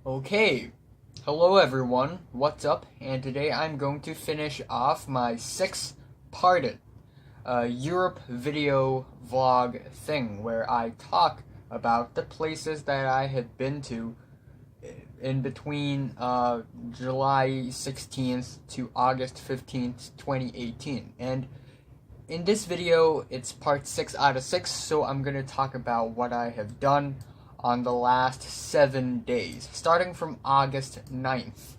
Okay, hello everyone, what's up? And today I'm going to finish off my six-parted Europe video vlog thing where I talk about the places that I had been to in between July 16th to August 15th, 2018. And in this video, it's part 6 out of 6, so I'm going to talk about what I have done on the last 7 days, starting from August 9th,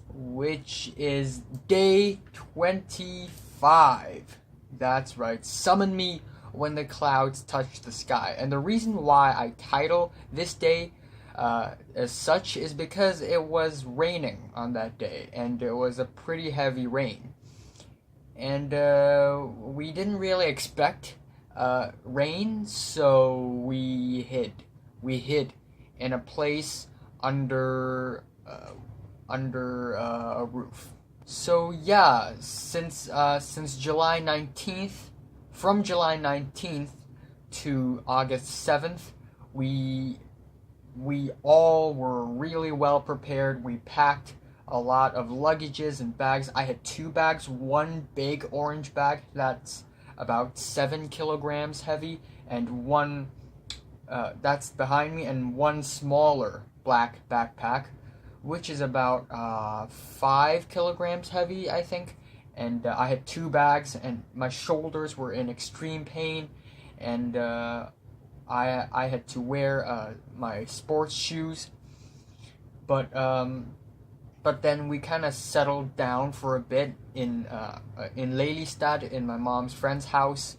which is day 25. That's right, summon me when the clouds touch the sky. And the reason why I title this day as such is because it was raining on that day, and it was a pretty heavy rain. And we didn't really expect rain, so we hid in a place under a roof. So yeah, since July 19th, from July 19th to August 7th, we all were really well prepared. We packed a lot of luggages and bags. I had 2 bags, one big orange bag that's about 7 kilograms heavy, and one that's behind me, and one smaller black backpack, which is about 5 kilograms heavy, I think. And I had 2 bags, and my shoulders were in extreme pain, and I had to wear my sports shoes. But then we kind of settled down for a bit in Lelystad, in my mom's friend's house,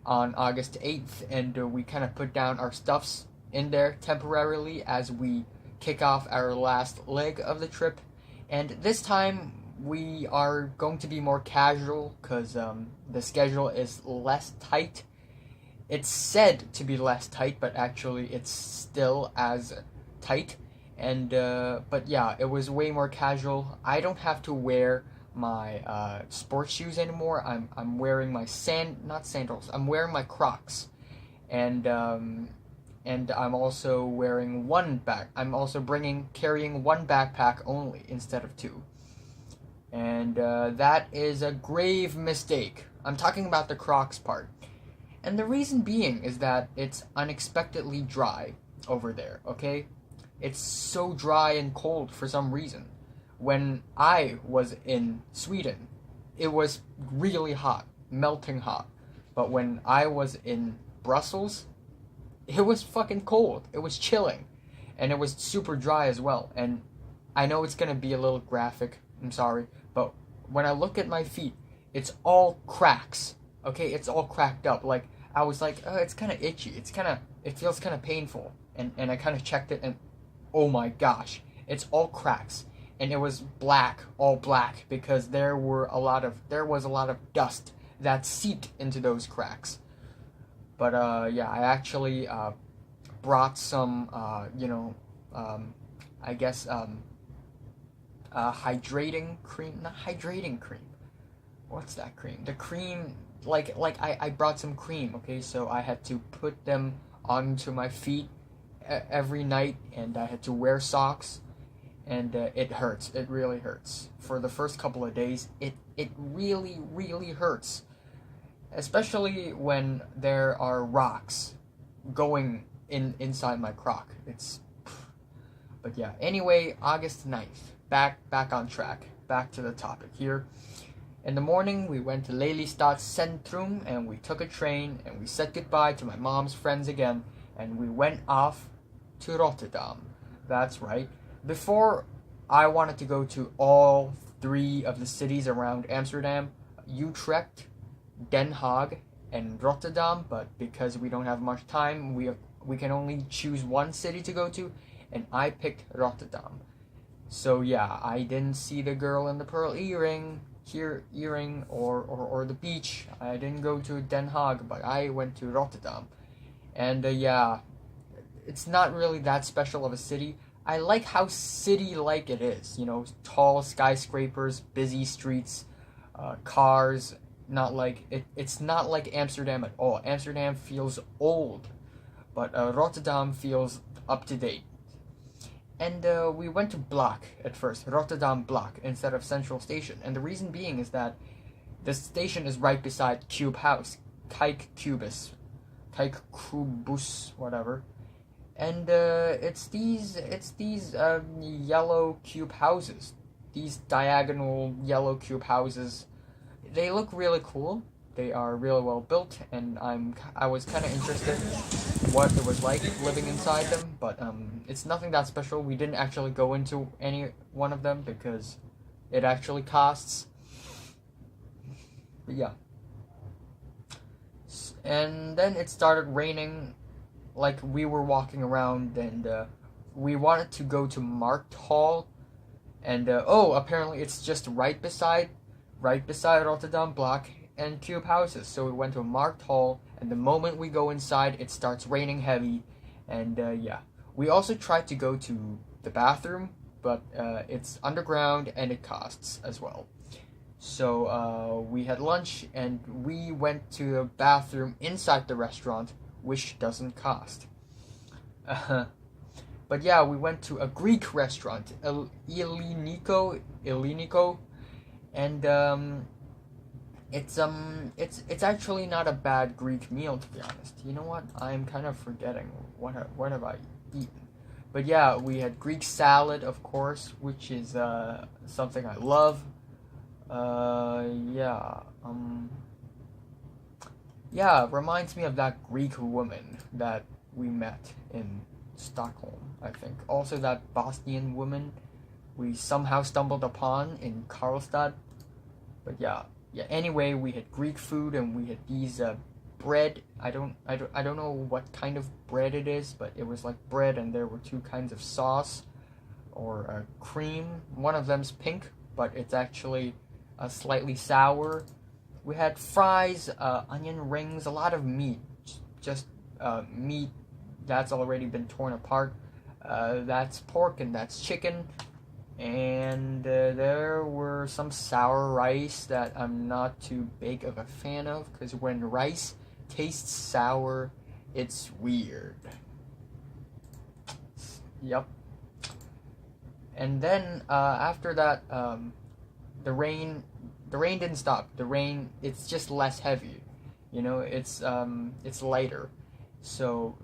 on August 8th, and we kind of put down our stuffs in there temporarily as we kick off our last leg of the trip. And this time we are going to be more casual because the schedule is less tight. It's said to be less tight, but actually it's still as tight. And but yeah, it was way more casual. I don't have to wear my sports shoes anymore. I'm wearing my not sandals. I'm wearing my Crocs, and I'm also wearing one bag. I'm also carrying one backpack only instead of 2, and that is a grave mistake. I'm talking about the Crocs part, and the reason being is that it's unexpectedly dry over there. Okay, it's so dry and cold for some reason. When I was in Sweden, it was really hot, melting hot. But when I was in Brussels, it was fucking cold. It was chilling. And it was super dry as well. And I know it's gonna be a little graphic, I'm sorry, but when I look at my feet, it's all cracks. Okay, it's all cracked up. Like, I was like, oh, it's kinda itchy. It feels kinda painful. And I kinda checked it, and oh my gosh, it's all cracks. And it was black, all black, because there was a lot of dust that seeped into those cracks. But yeah, I actually brought some, I guess hydrating cream, not hydrating cream. What's that cream? The cream, I brought some cream. Okay, so I had to put them onto my feet every night, and I had to wear socks. And it hurts. It really hurts. For the first couple of days, it really, really hurts. Especially when there are rocks going inside my croc. But yeah, anyway, August 9th. Back on track. Back to the topic here. In the morning, we went to Lelystad Centrum, and we took a train, and we said goodbye to my mom's friends again, and we went off to Rotterdam. That's right. Before, I wanted to go to all 3 of the cities around Amsterdam, Utrecht, Den Haag, and Rotterdam, but because we don't have much time, we can only choose one city to go to, and I picked Rotterdam. So yeah, I didn't see the girl in the pearl earring or the beach. I didn't go to Den Haag, but I went to Rotterdam. And yeah, it's not really that special of a city. I like how city-like it is, tall skyscrapers, busy streets, cars. It's not like Amsterdam at all. Amsterdam feels old, but Rotterdam feels up to date. we went to Block at first, Rotterdam Block, instead of Central Station. And the reason being is that the station is right beside Cube House, Kijk Kubus, Kijk Kubus, whatever. And it's these yellow cube houses, these diagonal yellow cube houses. They look really cool. They are really well built, and I was kind of interested what it was like living inside them. But it's nothing that special. We didn't actually go into any one of them because it actually costs. But yeah. And then it started raining. Like, we were walking around, and we wanted to go to Markthal, and apparently it's just right beside Rotterdam Block and Cube Houses. So we went to Markthal, and the moment we go inside, it starts raining heavy, and yeah. We also tried to go to the bathroom, but it's underground and it costs as well. So we had lunch, and we went to a bathroom inside the restaurant, which doesn't cost. But yeah, we went to a Greek restaurant, Eliniko, and it's actually not a bad Greek meal, to be honest. You know what? I'm kind of forgetting what have I eaten. But yeah, we had Greek salad, of course, which is something I love. Yeah, reminds me of that Greek woman that we met in Stockholm, I think. Also that Bosnian woman we somehow stumbled upon in Karlstad. But yeah. Anyway, we had Greek food, and we had these bread. I don't know what kind of bread it is, but it was like bread, and there were two kinds of sauce or cream. One of them's pink, but it's actually slightly sour. We had fries, onion rings, a lot of meat. Just meat that's already been torn apart. That's pork and that's chicken. And there were some sour rice that I'm not too big of a fan of, because when rice tastes sour, it's weird. Yep. And then after that, the rain didn't stop. The rain, it's just less heavy, it's lighter. So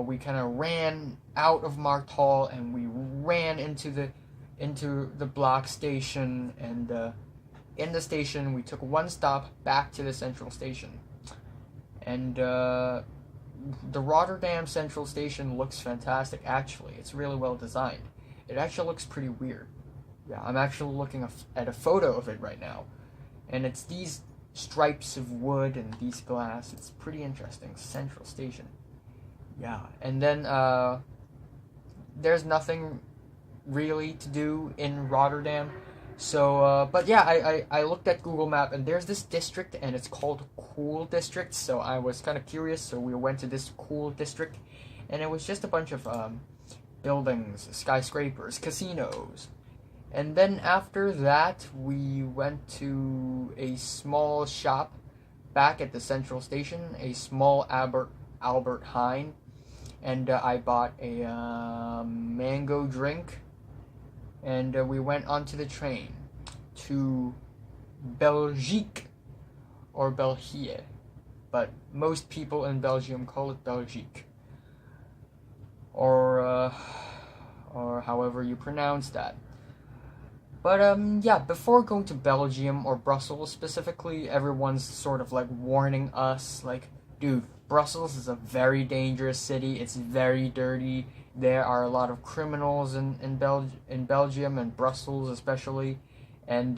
we kind of ran out of Markthal, and we ran into the block station, and in the station we took one stop back to the central station. And the Rotterdam Central Station looks fantastic, actually. It's really well designed. It actually looks pretty weird. Yeah, I'm actually looking at a photo of it right now. And it's these stripes of wood and these glass. It's pretty interesting. Central Station. Yeah, and then there's nothing really to do in Rotterdam. So, but yeah, I looked at Google Map, and there's this district, and it's called Cool District. So I was kind of curious, so we went to this Cool District, and it was just a bunch of buildings, skyscrapers, casinos. And then after that, we went to a small shop back at the central station, a small Albert Heijn, and I bought a mango drink, and we went onto the train to Belgique, or België, but most people in Belgium call it Belgique, or however you pronounce that. But yeah, before going to Belgium or Brussels specifically, everyone's sort of like warning us, like, dude, Brussels is a very dangerous city. It's very dirty. There are a lot of criminals in Belgium and Brussels especially. And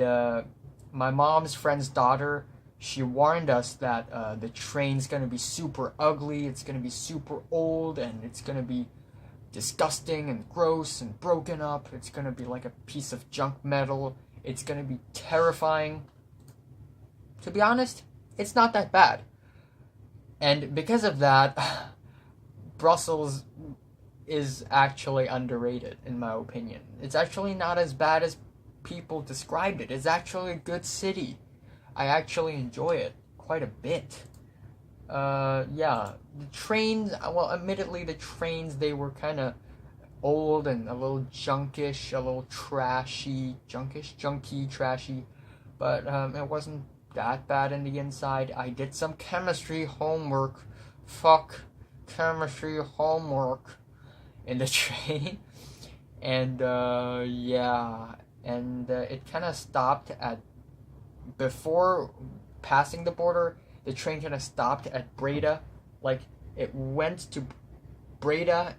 my mom's friend's daughter, she warned us that the train's gonna be super ugly. It's gonna be super old, and it's gonna be disgusting and gross and broken up. It's gonna be like a piece of junk metal. It's gonna be terrifying. To be honest, it's not that bad. And because of that, Brussels is actually underrated, in my opinion. It's actually not as bad as people described it. It's actually a good city. I actually enjoy it quite a bit. Yeah, the trains, well, admittedly, the trains, they were kind of old and a little junkish, a little trashy, junky, trashy, but it wasn't that bad in the inside. I did some chemistry homework. Fuck chemistry homework in the train. And yeah, and it kind of stopped at, before passing the border, the train kind of stopped at Breda. Like, it went to Breda,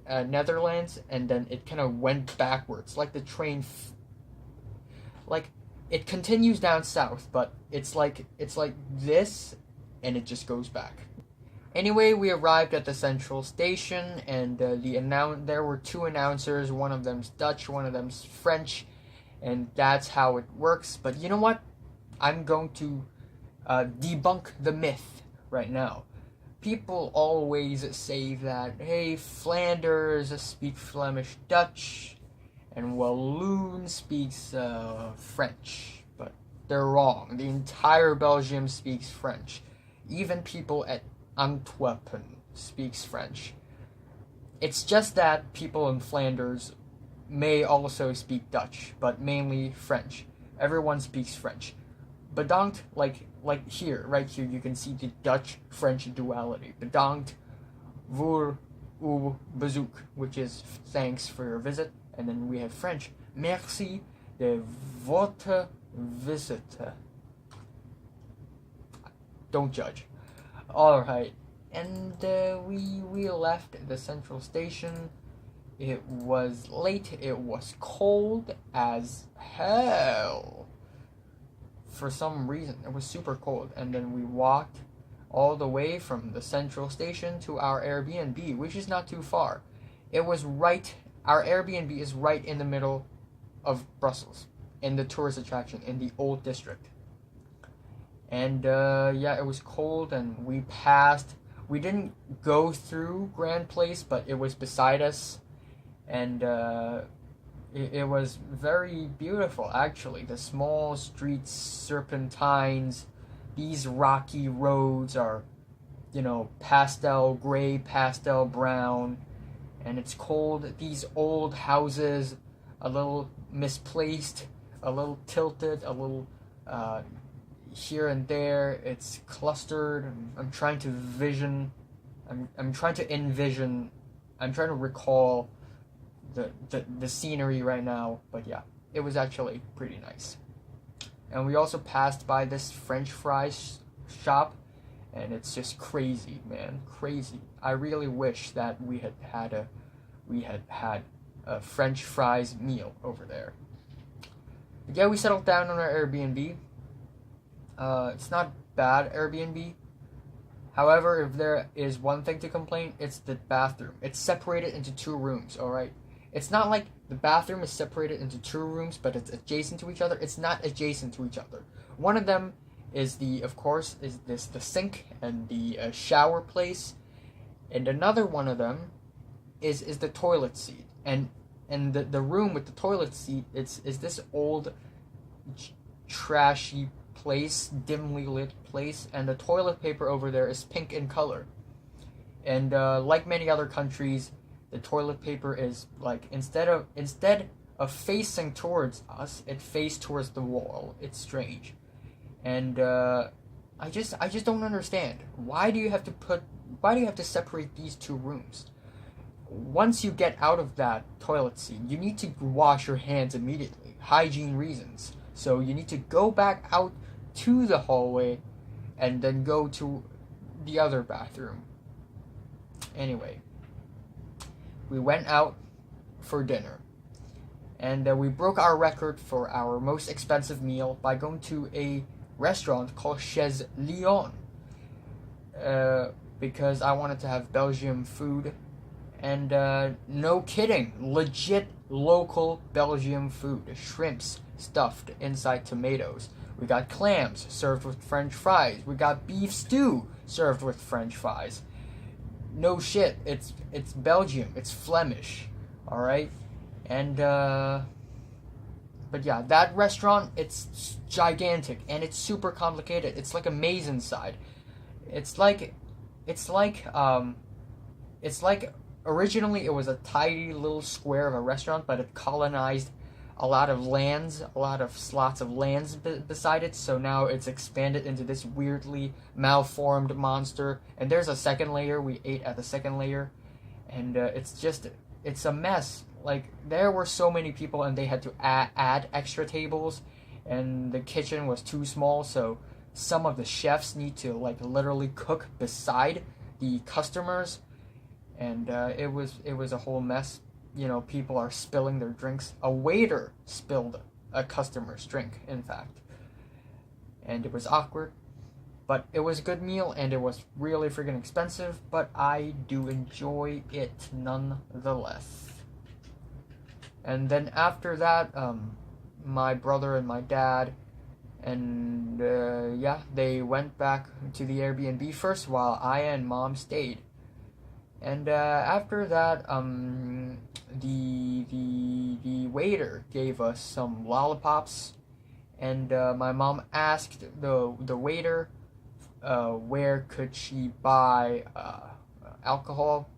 Netherlands, and then it kind of went backwards. Like the train, like, it continues down south, but it's like this, and it just goes back. Anyway, we arrived at the central station, and there were two announcers. One of them's Dutch, one of them's French, and that's how it works. But you know what? I'm going to debunk the myth right now. People always say that, hey, Flanders speak Flemish Dutch, and Walloon speaks French. But they're wrong. The entire Belgium speaks French. Even people at Antwerpen speaks French. It's just that people in Flanders may also speak Dutch, but mainly French. Everyone speaks French. Bedankt, like here, right here, you can see the Dutch-French duality. Bedankt voor uw bezoek, which is thanks for your visit. And then we have French. Merci de votre visite. Don't judge. Alright, and we left the central station. It was late, it was cold as hell. For some reason, it was super cold, and then we walked all the way from the central station to our Airbnb, which is not too far. It was right, our Airbnb is right in the middle of Brussels, in the tourist attraction, in the old district. And yeah, it was cold, and we didn't go through Grand Place, but it was beside us, and it was very beautiful, actually. The small streets, serpentines, these rocky roads are, pastel gray, pastel brown, and it's cold. These old houses, a little misplaced, a little tilted, a little here and there. It's clustered. I'm trying to recall the scenery right now, but yeah, it was actually pretty nice. And we also passed by this French fries shop, and it's just crazy, man, crazy. I really wish that we had had a French fries meal over there. But yeah, we settled down on our Airbnb. It's not bad Airbnb. However, if there is one thing to complain, it's the bathroom. It's separated into two rooms, alright? It's not like the bathroom is separated into two rooms, but it's adjacent to each other. It's not adjacent to each other. One of them is the sink and the shower place, and another one of them is the toilet seat. And the room with the toilet seat is this old, trashy place, dimly lit place, and the toilet paper over there is pink in color. And like many other countries, the toilet paper is like, instead of facing towards us, it faced towards the wall. It's strange. And I just don't understand. Why do you have to separate these two rooms? Once you get out of that toilet seat, you need to wash your hands immediately. Hygiene reasons. So you need to go back out to the hallway and then go to the other bathroom. Anyway, we went out for dinner, and we broke our record for our most expensive meal by going to a restaurant called Chez Lyon, because I wanted to have Belgian food, and no kidding, legit local Belgian food. Shrimps stuffed inside tomatoes. We got clams served with French fries. We got beef stew served with French fries. No shit, it's Belgium, it's Flemish, alright? And, but yeah, that restaurant, it's gigantic, and it's super complicated. It's like a maze inside. It's like a originally it was a tiny little square of a restaurant, but it colonized a lot of lands, a lot of slots of lands beside it, so now it's expanded into this weirdly malformed monster. And there's a second layer. We ate at the second layer, and it's a mess. Like, there were so many people, and they had to add extra tables, and the kitchen was too small, so some of the chefs need to, like, literally cook beside the customers, and it was a whole mess. You know, people are spilling their drinks. A waiter spilled a customer's drink, in fact. And it was awkward. But it was a good meal, and it was really freaking expensive, but I do enjoy it nonetheless. And then after that, my brother and my dad, and they went back to the Airbnb first while I and Mom stayed. And after that, the waiter gave us some lollipops, and my mom asked the waiter where could she buy alcohol.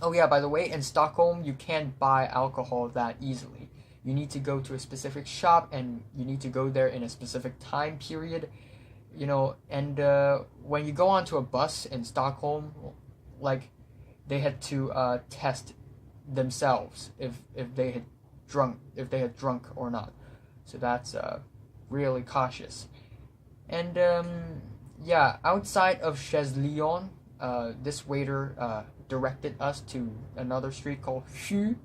Oh yeah, by the way, in Stockholm you can't buy alcohol that easily. You need to go to a specific shop, and you need to go there in a specific time period. You know, and when you go onto a bus in Stockholm, like, they had to test themselves if they had drunk or not. So that's really cautious. And outside of Cheslion, this waiter directed us to another street called Hue.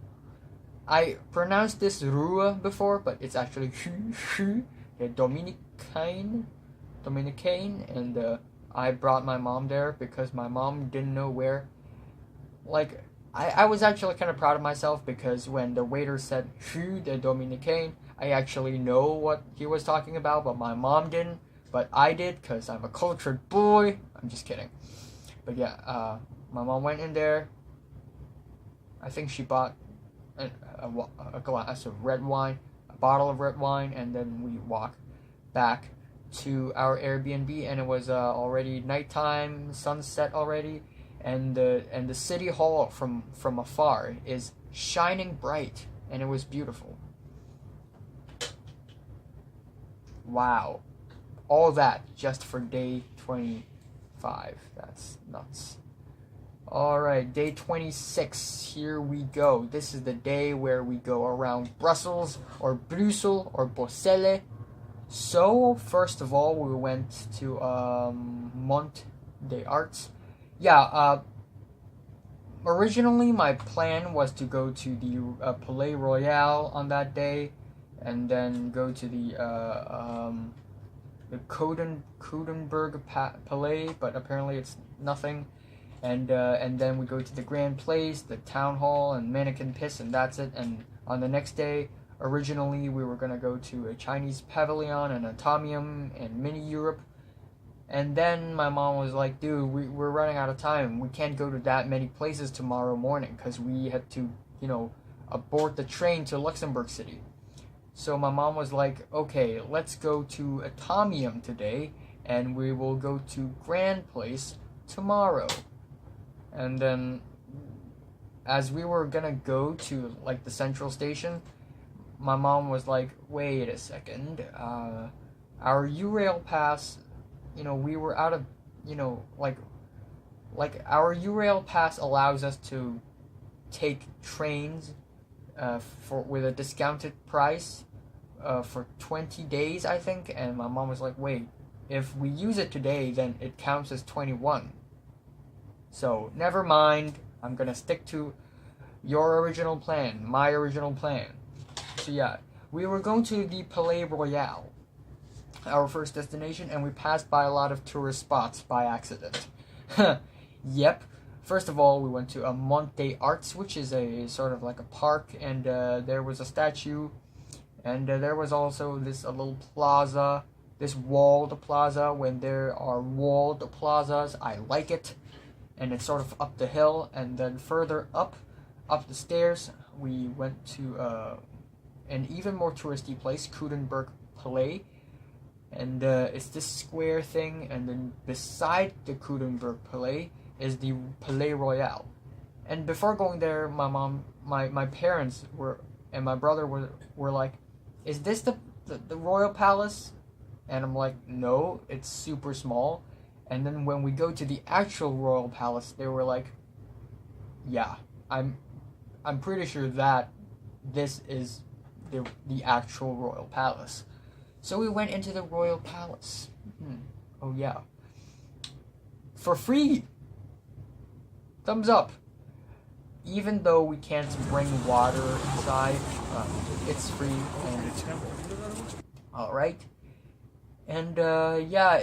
I pronounced this Rue before, but it's actually Hue, the Dominicaine, and I brought my mom there because my mom didn't know where. Like, I was actually kind of proud of myself, because when the waiter said Hue de Dominicaine, I actually know what he was talking about, but my mom didn't. But I did, because I'm a cultured boy. I'm just kidding. But yeah, my mom went in there. I think she bought a glass of red wine, a bottle of red wine, and then we walked back to our Airbnb, and it was already nighttime, sunset already. And the city hall from afar is shining bright, and it was beautiful. Wow. All that just for day 25. That's nuts. Alright, day 26. Here we go. This is the day where we go around Brussels, or Brussels, or Bruxelles. So, first of all, we went to Mont Des Arts. Yeah, originally my plan was to go to the Palais Royale on that day, and then go to the Coudenberg Palais, but apparently it's nothing. And then we go to the Grand Place, the Town Hall, and Mannekin Piss, and that's it. And on the next day, originally we were gonna go to a Chinese pavilion, an Atomium, and Mini Europe. And then my mom was like, dude, we're running out of time. We can't go to that many places tomorrow morning, because we had to, aboard the train to Luxembourg City. So my mom was like, okay, let's go to Atomium today, and we will go to Grand Place tomorrow. And then, as we were gonna go to, like, the central station, my mom was like, wait a second, our Eurail pass, we were out of, our Eurail pass allows us to take trains with a discounted price for 20 days, I think. And my mom was like, wait, if we use it today, then it counts as 21. So, never mind, I'm gonna stick to your original plan, my original plan. So yeah, we were going to the Palais Royale, our first destination, and we passed by a lot of tourist spots by accident. Yep. First of all, we went to a Mont Des Arts, which is a sort of like a park, and there was a statue, and there was also this little plaza, this walled plaza. When there are walled plazas, I like it, and it's sort of up the hill, and then further up the stairs, we went to an even more touristy place, Coudenberg Plaza. And it's this square thing, and then beside the Coudenberg Plaza is the Palais Royale. And before going there, my parents were, and my brother were like, is this the royal palace? And I'm like, no, it's super small. And then when we go to the actual royal palace, they were like, yeah, I'm pretty sure that this is the actual royal palace. So we went into the royal palace. Oh yeah, for free. Thumbs up. Even though we can't bring water inside, it's free. And all right. And yeah,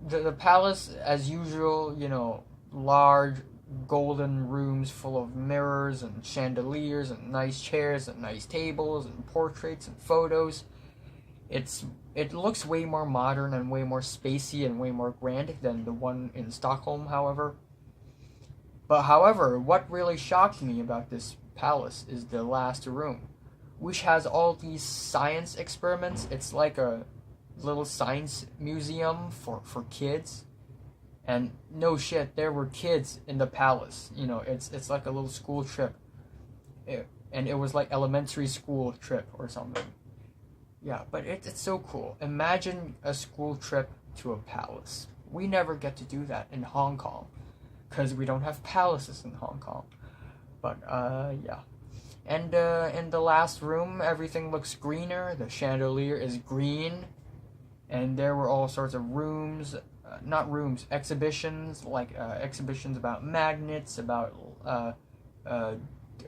the palace, as usual, you know, large golden rooms full of mirrors and chandeliers and nice chairs and nice tables and portraits and photos. It looks way more modern and way more spacey and way more grand than the one in Stockholm, however. But however, what really shocked me about this palace is the last room, which has all these science experiments. It's like a little science museum for kids. And no shit, there were kids in the palace. You know, it's like a little school trip. And it was like elementary school trip or something. Yeah, but it's so cool. Imagine a school trip to a palace. We never get to do that in Hong Kong, because we don't have palaces in Hong Kong. But, yeah. And in the last room, everything looks greener. The chandelier is green. And there were all sorts of rooms, not rooms, exhibitions, like exhibitions about magnets, about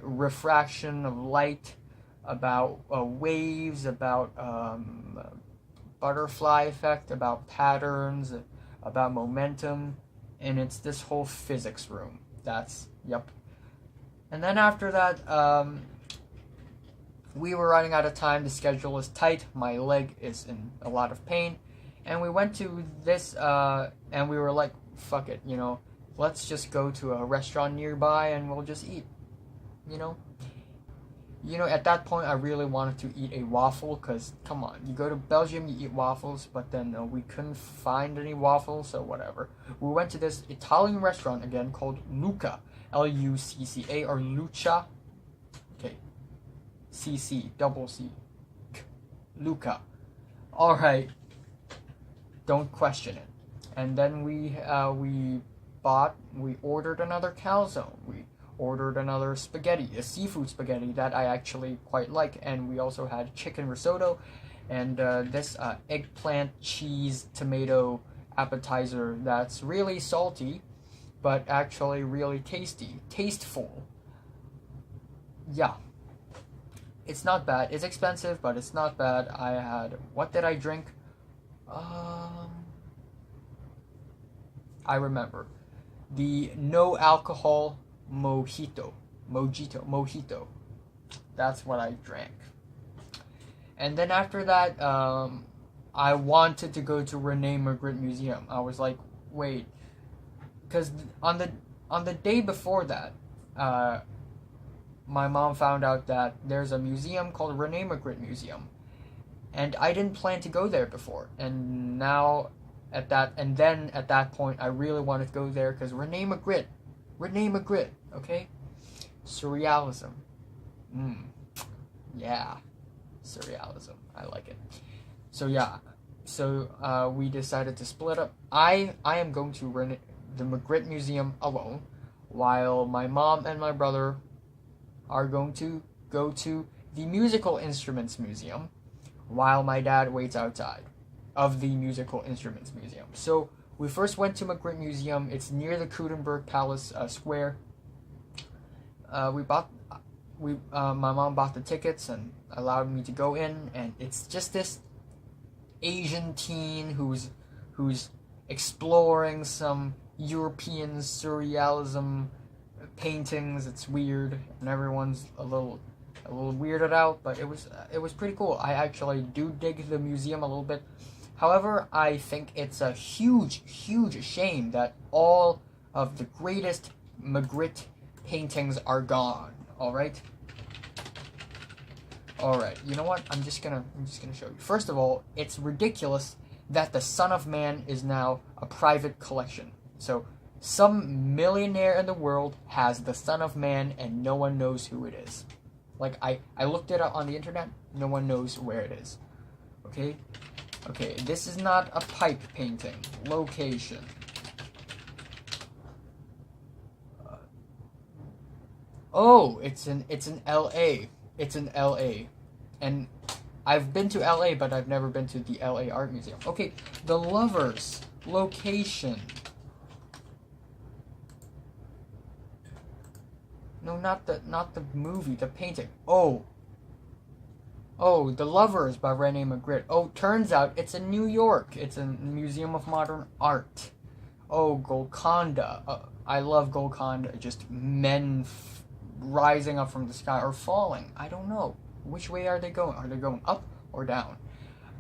refraction of light, about waves, about butterfly effect, about patterns, about momentum, and it's this whole physics room. Yep. And then after that, we were running out of time. The schedule is tight. My leg is in a lot of pain. And we went to this, and we were like, fuck it, you know, let's just go to a restaurant nearby and we'll just eat, you know. You know, at that point, I really wanted to eat a waffle, because, come on, you go to Belgium, you eat waffles, but then we couldn't find any waffles, so whatever. We went to this Italian restaurant again called Lucca, Lucca, or Lucha, okay, double C, Lucca. Alright, don't question it. And then we ordered another calzone. We ordered another spaghetti, a seafood spaghetti that I actually quite like, and we also had chicken risotto and this eggplant cheese tomato appetizer that's really salty but actually really tasteful. Yeah, it's not bad. It's expensive, but it's not bad. I had, what did I drink? I remember the no alcohol mojito. That's what I drank. And then after that, I wanted to go to Rene Magritte Museum. I was like, wait, because on the day before that, my mom found out that there's a museum called Rene Magritte Museum, and I didn't plan to go there before. And now, at that point, I really wanted to go there because Rene Magritte, okay? Surrealism. Yeah. Surrealism. I like it. So yeah. So we decided to split up. I am going to the Magritte Museum alone, while my mom and my brother are going to go to the Musical Instruments Museum, while my dad waits outside of the Musical Instruments Museum. So we first went to Magritte Museum. It's near the Coudenberg Palace Square. My mom bought the tickets and allowed me to go in, and it's just this Asian teen who's exploring some European surrealism paintings. It's weird, and everyone's a little weirded out, but it was pretty cool. I actually do dig the museum a little bit. However, I think it's a huge shame that all of the greatest Magritte paintings are gone. All right. You know what? I'm just gonna show you. First of all, it's ridiculous that the Son of Man is now a private collection. So Some millionaire in the world has the Son of Man and no one knows who it is. Like, I looked it up on the internet, no one knows where it is. Okay? Okay, this is not a pipe painting. Location. Oh, it's in LA. It's in LA. And I've been to LA, but I've never been to the LA Art Museum. Okay, The Lovers. Location. No, not the movie, the painting. Oh, The Lovers by Rene Magritte. Oh, turns out it's in New York. It's a Museum of Modern Art. Oh, Golconda. I love Golconda. Just men rising up from the sky or falling. I don't know. Which way are they going? Are they going up or down?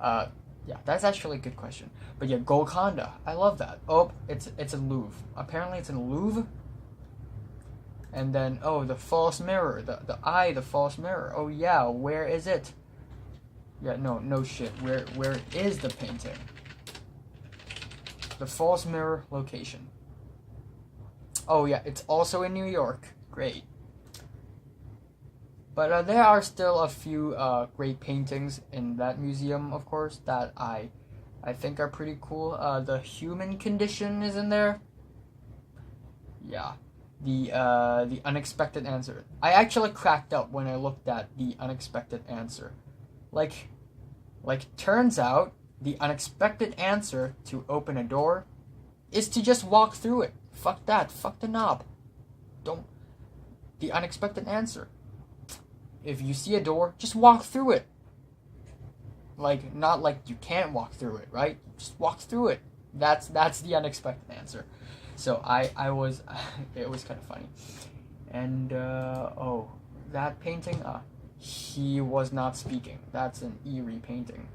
Yeah, that's actually a good question. But yeah, Golconda. I love that. Oh, it's in Louvre. Apparently it's in Louvre. And then, oh, the false mirror. The false mirror. Oh yeah, where is it? Yeah, no shit. Where is the painting? The false mirror location. Oh yeah, it's also in New York. Great. But there are still a few great paintings in that museum, of course, that I think are pretty cool. The human condition is in there. Yeah. The unexpected answer. I actually cracked up when I looked at the unexpected answer. Like, turns out the unexpected answer to open a door is to just walk through it. Fuck that. Fuck the knob. Don't. The unexpected answer. If you see a door, just walk through it. Like, not like you can't walk through it, right? Just walk through it. That's the unexpected answer. So I was, it was kind of funny. And, oh, that painting, he was not speaking. That's an eerie painting.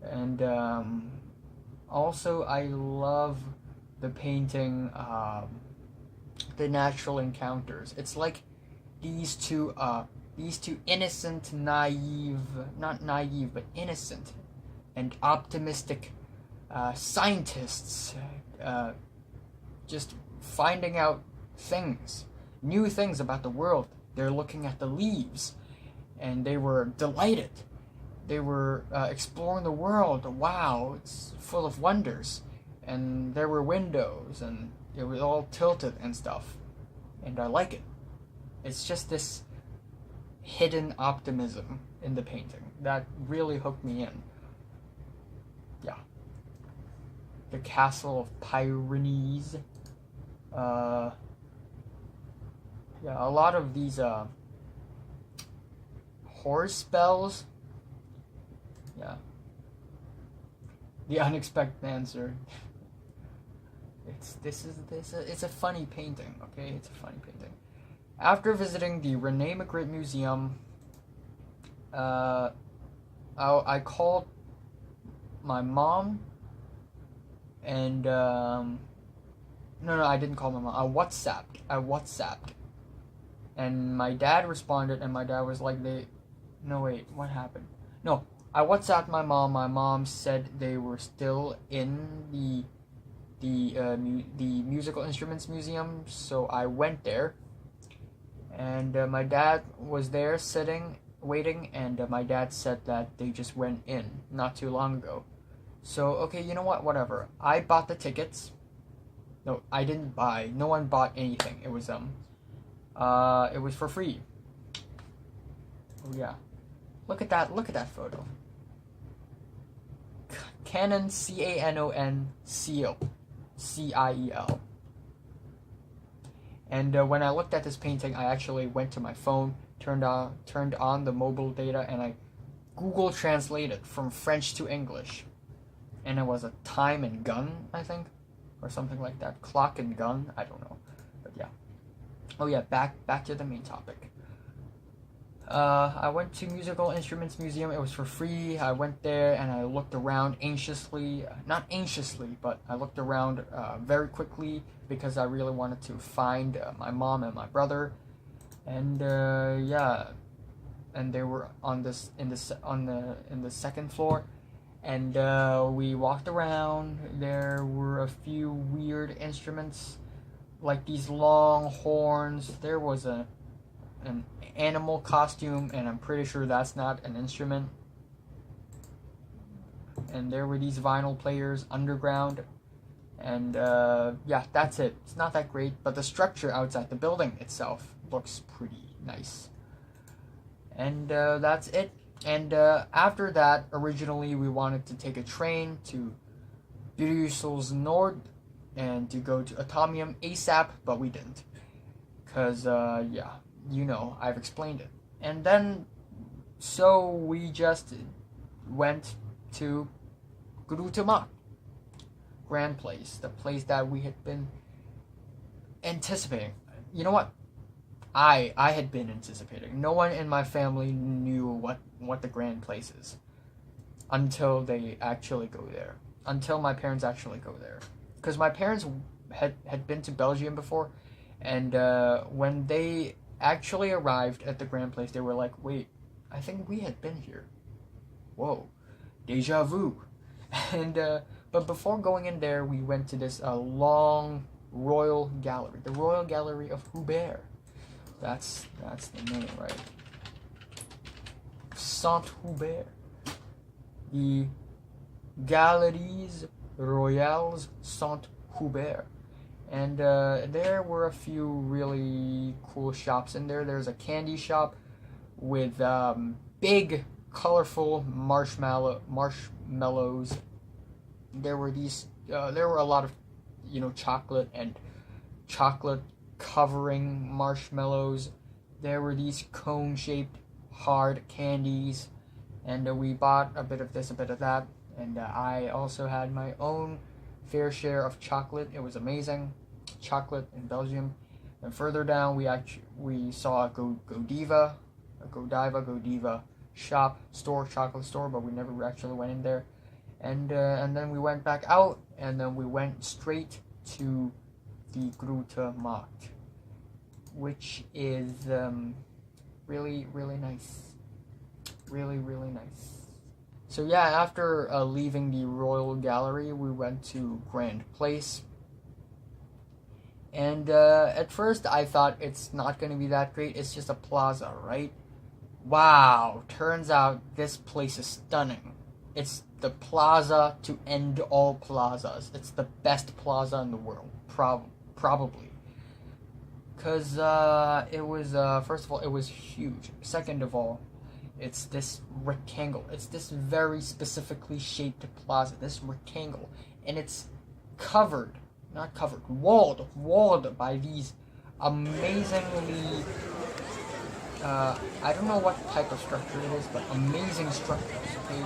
And, also I love the painting, The Natural Encounters. It's like these two innocent, naive, not naive, but innocent and optimistic, scientists, just finding out new things about the world. They're looking at the leaves, and they were delighted. They were exploring the world. Wow, it's full of wonders. And there were windows, and it was all tilted and stuff. And I like it. It's just this hidden optimism in the painting that really hooked me in. Yeah. The Castle of Pyrenees. Yeah, a lot of these horror spells. Yeah. The unexpected answer. It's a funny painting, okay? It's a funny painting. After visiting the Rene Magritte Museum, I called my mom, and no, I didn't call my mom. I WhatsApped, and my dad responded, and my dad was like, no wait, what happened? No, I WhatsApped my mom. My mom said they were still in the Musical Instruments Museum, so I went there. And my dad was there sitting, waiting, and my dad said that they just went in not too long ago. So, okay, you know what? Whatever. I bought the tickets. No, I didn't buy. No one bought anything. It was for free. Oh yeah. Look at that photo. Canon CANON Ciel. CIEL. And when I looked at this painting, I actually went to my phone, turned on the mobile data, and I Google translated from French to English. And it was a time and gun, I think, or something like that. Clock and gun, I don't know, but yeah. Oh yeah, back to the main topic. I went to Musical Instruments Museum. It was for free. I went there and I looked around anxiously. Not anxiously, but I looked around very quickly because I really wanted to find my mom and my brother. And yeah, and they were in the second floor. And we walked around. There were a few weird instruments. like these long horns. There was an animal costume, and I'm pretty sure that's not an instrument. And there were these vinyl players underground. And yeah, that's it. It's not that great, but the structure outside the building itself looks pretty nice. And that's it. And after that, originally we wanted to take a train to Brussels Nord and to go to Atomium ASAP, but we didn't. Because, yeah, you know, I've explained it. And then, so we just went to Grote Markt, Grand Place, the place that we had been anticipating. You know what? I had been anticipating. No one in my family knew what the Grand Place is until they actually go there. Until my parents actually go there. Because my parents had been to Belgium before, and when they actually arrived at the Grand Place, they were like, wait, I think we had been here. Whoa, deja vu. And but before going in there, we went to this long royal gallery, the Royal Gallery of Hubert. That's the name, right? Saint Hubert. The Galeries Royales Saint Hubert. And there were a few really cool shops in there. There's a candy shop with big, colorful marshmallows. There were a lot of, you know, chocolate and chocolate covering marshmallows. There were these cone-shaped hard candies, and we bought a bit of this, a bit of that, and I also had my own fair share of chocolate. It was amazing, chocolate in Belgium. And further down, we saw a Godiva chocolate store, but we never actually went in there. And then we went back out, and then we went straight to the Grote Markt, which is really, really nice. Really, really nice. So yeah, after leaving the Royal Gallery, we went to Grand Place. And at first I thought it's not going to be that great. It's just a plaza, right? Wow, turns out this place is stunning. It's the plaza to end all plazas. It's the best plaza in the world, probably. Because it was, first of all, it was huge. Second of all, it's this rectangle. It's this very specifically shaped plaza, this rectangle. And it's walled by these amazingly, I don't know what type of structure it is, but amazing structures, okay?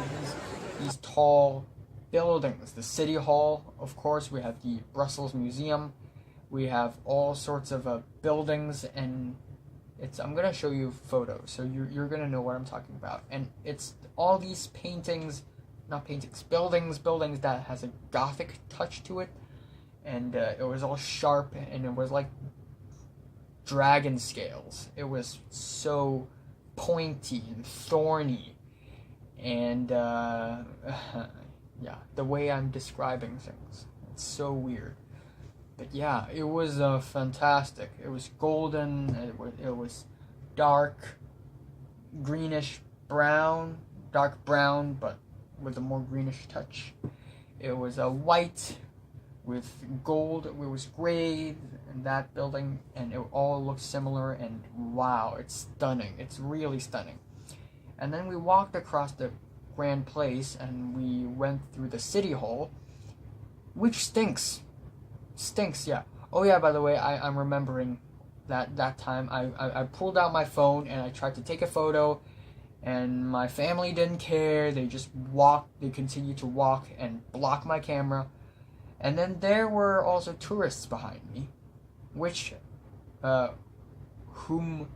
These tall buildings. The City Hall, of course. We have the Brussels Museum. We have all sorts of buildings, and I'm gonna show you photos, so you're gonna know what I'm talking about. And it's all these buildings that has a Gothic touch to it, and it was all sharp, and it was like dragon scales. It was so pointy and thorny, and yeah, the way I'm describing things, it's so weird. But yeah, it was fantastic. It was golden. It was dark brown, but with a more greenish touch. It was white with gold. It was gray in that building, and it all looked similar. And wow, it's stunning. It's really stunning. And then we walked across the Grand Place, and we went through the City Hall, which stinks. Yeah. Oh yeah, by the way, I'm remembering that time I pulled out my phone and I tried to take a photo, and my family didn't care. They continued to walk and block my camera. And then there were also tourists behind me, which who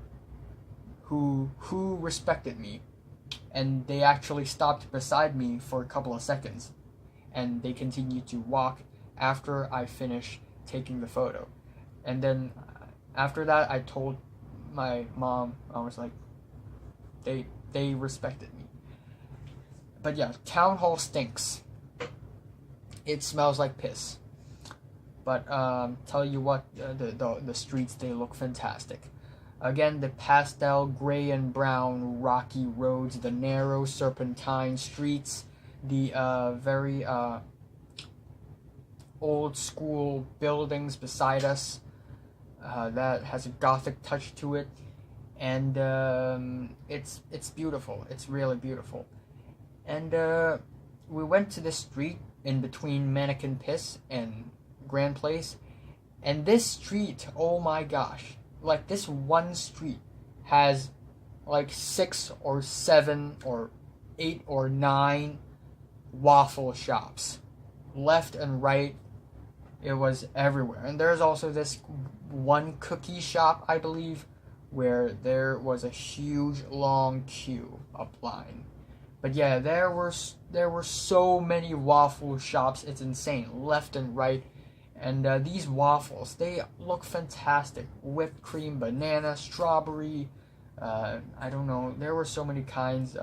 respected me, and they actually stopped beside me for a couple of seconds, and they continued to walk after I finished taking the photo. And then after that, I told my mom, I was like, they respected me. But yeah, Town Hall stinks. It smells like piss. But tell you what, the streets, they look fantastic. Again, the pastel gray and brown rocky roads, the narrow serpentine streets, the very old school buildings beside us that has a gothic touch to it, and it's beautiful. It's really beautiful. And we went to this street in between Mannekin Piss and Grand Place, and this street, oh my gosh, like this one street has like 6 or 7 or 8 or 9 waffle shops, left and right. It was everywhere. And there's also this one cookie shop, I believe, where there was a huge long queue up line. But yeah, there were so many waffle shops. It's insane, left and right. And these waffles, they look fantastic. Whipped cream, banana, strawberry. I don't know. There were so many kinds.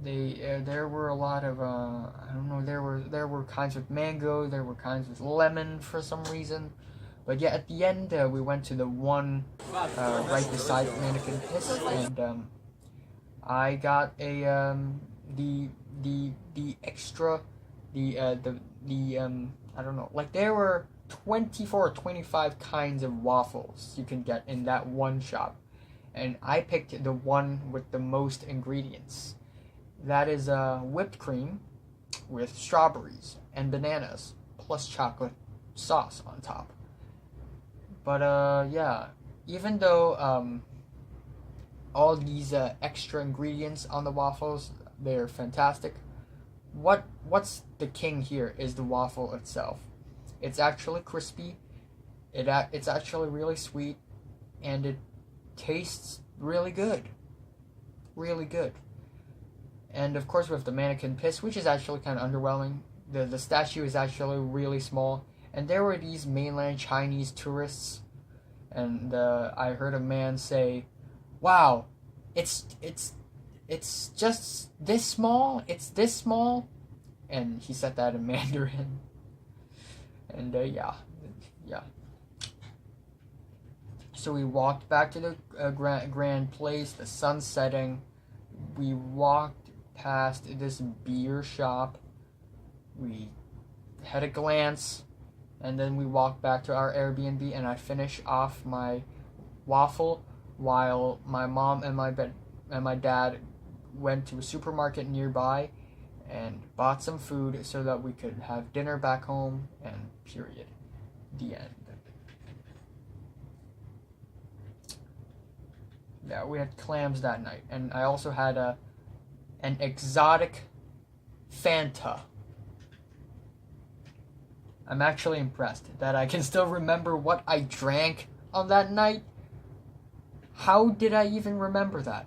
There were a lot of I don't know. There were kinds with mango. There were kinds with lemon for some reason. But yeah, at the end we went to the one right beside Mannekin Piss, and I got a the extra the I don't know, like there were 24 or 25 kinds of waffles you can get in that one shop, and I picked the one with the most ingredients. That is whipped cream with strawberries and bananas plus chocolate sauce on top. But yeah, even though all these extra ingredients on the waffles, they're fantastic, what's the king here is the waffle itself. It's actually crispy. It's actually really sweet, and it tastes really good. Really good. And of course, with the Mannekin Piss, which is actually kind of underwhelming, the statue is actually really small. And there were these mainland Chinese tourists, and I heard a man say, "Wow, it's just this small. It's this small," and he said that in Mandarin. And yeah. So we walked back to the Grand Place. The sun's setting. We walked past this beer shop. We had a glance, and then we walked back to our Airbnb, and I finished off my waffle while my mom and my dad went to a supermarket nearby and bought some food so that we could have dinner back home, and period. The end. Yeah, we had clams that night, and I also had an exotic Fanta. I'm actually impressed that I can still remember what I drank on that night. How did I even remember that?